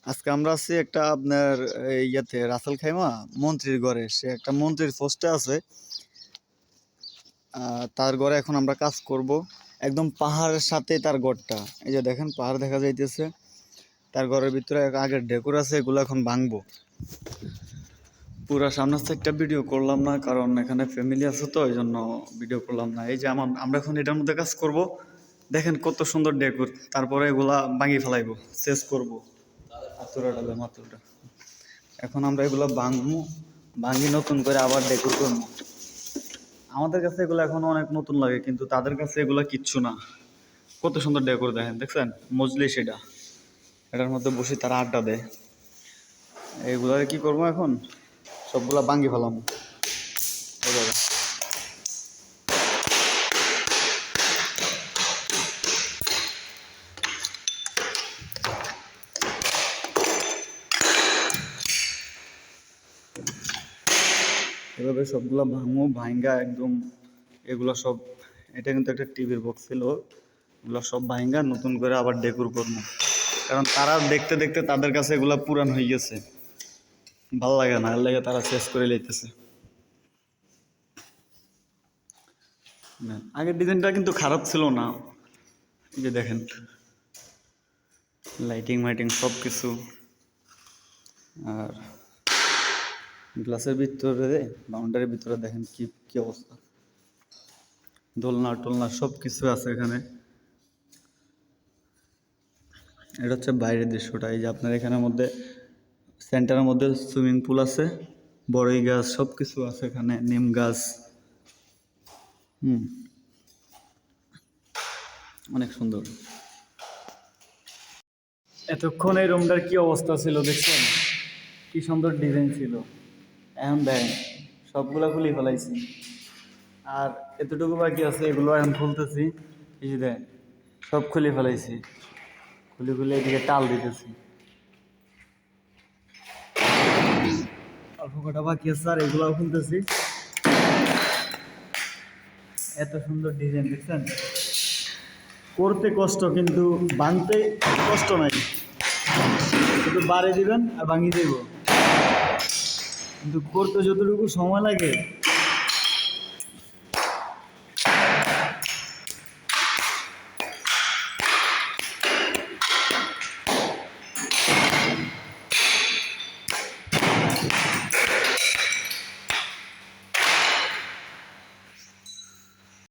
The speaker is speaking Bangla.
আজকে আমরা আছি একটা আপনার ইয়াতে রাসেল খাইমা মন্ত্রীর ঘরে। সে একটা মন্ত্রীর পোস্টে আছে। তার ঘরে এখন আমরা কাজ করব। একদম পাহাড়ের সাথে তার ঘরটা। এই যে দেখেন পাহাড় দেখা যাইতেছে। তার ঘরের ভিতরে আগের ডেকোর আছে, এগুলো এখন ভাঙবো। পুরা সামনের সাইডটা ভিডিও করলাম না, কারণ এখানে ফ্যামিলি আছে তো, এই জন্য ভিডিও করলাম না। এই যে আমরা এখন এটার মধ্যে কাজ করব। দেখেন কত সুন্দর ডেকোর। তারপরে এগুলা ভাঙি ফেলাইবো, শেষ করবো। মাতুরটা এখন আমরা এগুলো ভাঙবো, ভাঙি নতুন করে আবার ডেকোর করবো। আমাদের কাছে এগুলো এখন অনেক নতুন লাগে, কিন্তু তাদের কাছে এগুলো কিচ্ছু না। কত সুন্দর ডেকোর দেখেন, দেখছেন? মজলিস এটার মধ্যে বসে তারা আড্ডা দেয়। এইগুলার কি করবো এখন? সবগুলা ভাঙি ফেলাম এইভাবে। এভাবে সবগুলা ভাঙবো, ভাঙ্গা একদম এগুলো সব। এটা কিন্তু একটা টিভির বক্স ছিল, এগুলো সব ভাঙ্গা নতুন করে আবার ডেকোর করবো। কারণ তারা দেখতে দেখতে তাদের কাছে এগুলা পুরান হয়ে গেছে, ভালো লাগে না, এর লাগে তারা শেষ করে লইতেছে। আগের ডিজাইনটা কিন্তু খারাপ ছিল না। এই যে দেখেন লাইটিং মাইটিং সব কিছু। আর গ্লাসের ভিতরে, বাউন্ডারির ভিতরে দেখেন কি কি অবস্থা। দোলনা টোলনা সব কিছু আছে এখানে। এটা হচ্ছে বাইরের দৃশ্যটা। এই যে আপনার এখানের মধ্যে সেন্টারের মধ্যে সুইমিং পুল আছে, বড়ই গাছ সব কিছু আছে এখানে, নিম গাছ। অনেক সুন্দর। এতক্ষণ এই রুমটার কি অবস্থা ছিল দেখছেন? কি সুন্দর ডিজাইন ছিল। এখন দেখেন সবগুলা খুলে ফেলাইছি, আর এতটুকু বাকি আছে, এগুলো এখন খুলতেছি। এই যে দেখেন সব খুলে ফেলাইছি, খুলে খুলে এদিকে টাল দিতেছি। অল্প কটা বাকি আছে, আর এগুলাও খুলতেছি। এত সুন্দর ডিজাইন দেখছেন? করতে কষ্ট, কিন্তু ভাঙতে কষ্ট নাই। শুধু বাড়ি দিবেন আর ভাঙিয়ে দেব, কিন্তু করতে যতটুকু সময় লাগে